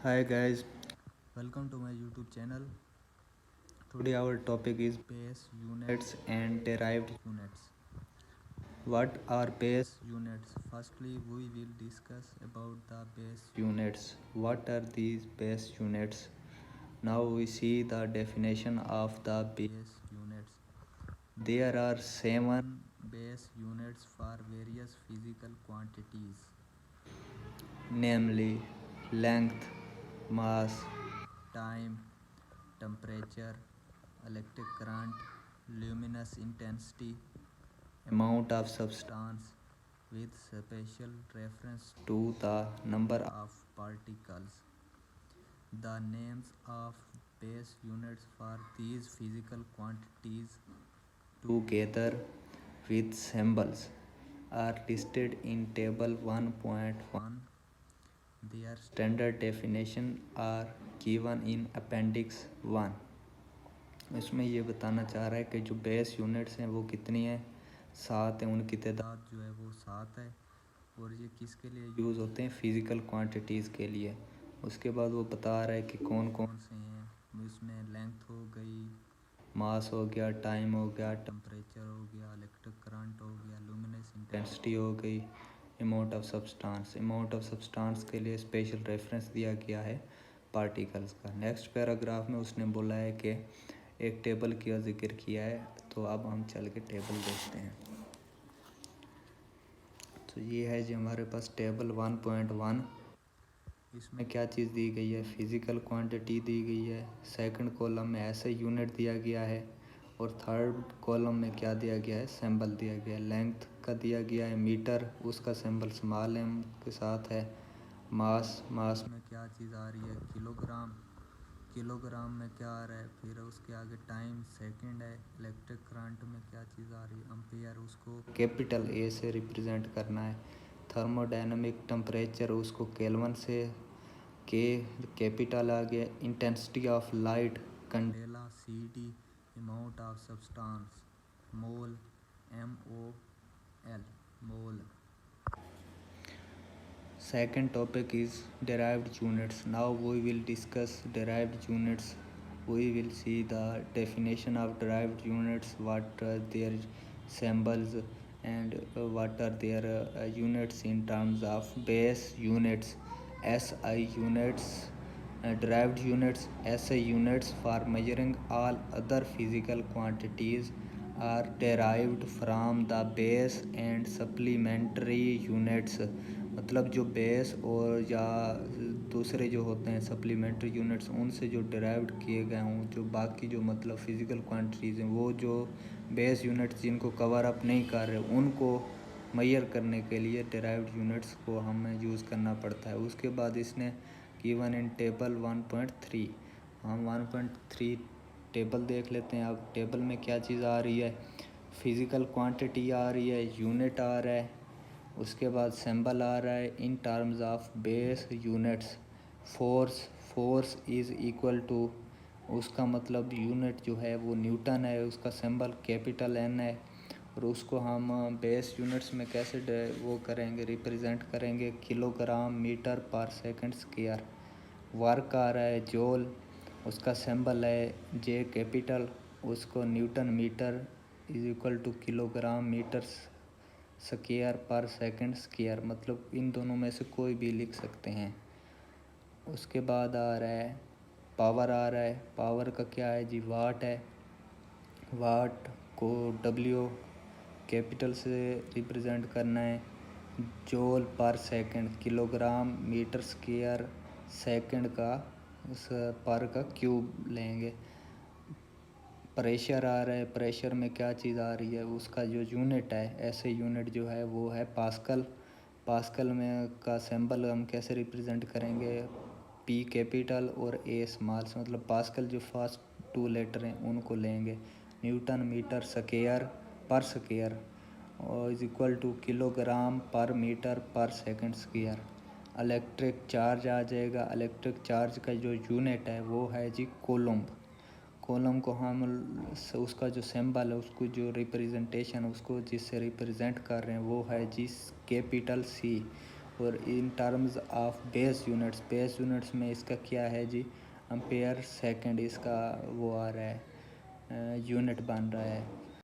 Hi guys, welcome to my YouTube channel. Today our topic is base units and derived units. What are base units? Firstly, we will discuss about the base units. What are these base units? Now we see the definition of the base units. There are 7 base units for various physical quantities, namely length, mass, time, temperature, electric current, luminous intensity, amount of substance, with special reference to the number of particles. The names of base units for these physical quantities, together with symbols, are listed in table 1.1. Their standard definition are given in appendix 1. इसमें ये बताना चाह रहा है कि जो base units हैं वो कितनी हैं, 7 हैं। उनकी तादाद जो है वो 7 है और ये किसके लिए यूज़ होते हैं, फिज़िकल क्वांटिटीज़ के लिए। उसके बाद वो बता रहा है कि कौन कौन से हैं। इसमें लेंथ हो गई, मास हो गया, टाइम हो गया, टेम्परेचर हो गया, इलेक्ट्रिक करंट हो गया, लुमिनस इंटेंसिटी हो गई, amount of substance. Amount of substance के लिए स्पेशल रेफरेंस दिया गया है पार्टिकल्स का। नेक्स्ट पैराग्राफ में उसने बोला है कि एक टेबल का जिक्र किया है, तो अब हम चल के टेबल देखते हैं। तो ये है जी हमारे पास टेबल 1.1। इसमें क्या चीज़ दी गई है, फिज़िकल क्वांटिटी दी गई है। सेकंड कॉलम में ऐसे यूनिट दिया गया है और थर्ड कॉलम में क्या दिया गया है, सिंबल दिया गया है। लेंथ का दिया गया है मीटर, उसका सिंबल स्मॉल एम के साथ है। मास में क्या चीज़ आ रही है, किलोग्राम। किलोग्राम में क्या आ रहा है, फिर उसके आगे टाइम सेकंड है। इलेक्ट्रिक करंट में क्या चीज़ आ रही है, एम्पियर, उसको कैपिटल ए से रिप्रेजेंट करना है। थर्मोडायनामिक टेम्परेचर, उसको केल्विन से, के कैपिटल आ गया। Intensity of light, candela, C D. Amount of substance, mole, MOL, mole. Second topic is derived units. Now we will discuss derived units. We will see the definition of derived units, what are their symbols, and what are their units in terms of base units, SI units, derived units. SI units for measuring all other physical quantities are derived from the base and supplementary units। मतलब जो base और या दूसरे जो होते हैं supplementary units, उनसे जो डिराइव्ड किए गए हों, जो बाकी जो मतलब फ़िज़िकल क्वांटिटीज़ हैं, वो जो बेस यूनिट्स जिनको कवर अप नहीं कर रहे, उनको मेजर करने के लिए डिराइव्ड यूनिट्स को हमें यूज़ करना पड़ता है। उसके बाद इसने गिवन इन टेबल 1.3, हम 1.3 टेबल देख लेते हैं। अब टेबल में क्या चीज़ आ रही है, फिज़िकल क्वांटिटी आ रही है, यूनिट आ रहा है, उसके बाद सिंबल आ रहा है in terms of base units. Force is equal to, उसका मतलब यूनिट जो है वो न्यूटन है, उसका सिंबल कैपिटल N है। और उसको हम बेस यूनिट्स में कैसे वो करेंगे, रिप्रेजेंट करेंगे, किलोग्राम मीटर पर सेकंड स्क्वायर। वर्क आ रहा है जूल, उसका सिंबल है J कैपिटल, उसको newton metre is equal to kilogram metre square पर सेकंड स्क्वायर, मतलब इन दोनों में से कोई भी लिख सकते हैं। उसके बाद आ रहा है पावर, आ रहा है पावर का क्या है जी, वाट है। वाट को W कैपिटल से रिप्रेजेंट करना है। जूल पर second, kilogram metre square second का उस पर का क्यूब लेंगे। प्रेशर आ रहा है, प्रेशर में क्या चीज़ आ रही है, उसका जो यूनिट है, ऐसे यूनिट जो है वो है पास्कल। पास्कल में का सिंबल हम कैसे रिप्रेजेंट करेंगे, P कैपिटल और A स्मॉल से, मतलब पास्कल जो फर्स्ट 2 लेटर हैं उनको लेंगे। न्यूटन मीटर स्क्वायर पर स्क्वायर और इज इक्वल टू किलोग्राम पर मीटर पर सेकंड स्क्वायर। इलेक्ट्रिक चार्ज आ जाएगा। इलेक्ट्रिक चार्ज का जो यूनिट है वो है जी कोलम्ब। कॉलम को हम उसका जो सिंबल है, उसको जो रिप्रेजेंटेशन, उसको जिससे रिप्रेजेंट कर रहे हैं वो है जिस कैपिटल C। और इन टर्म्स ऑफ बेस यूनिट्स में इसका क्या है जी, एम्पेयर सेकंड इसका वो आ रहा है, यूनिट बन रहा है।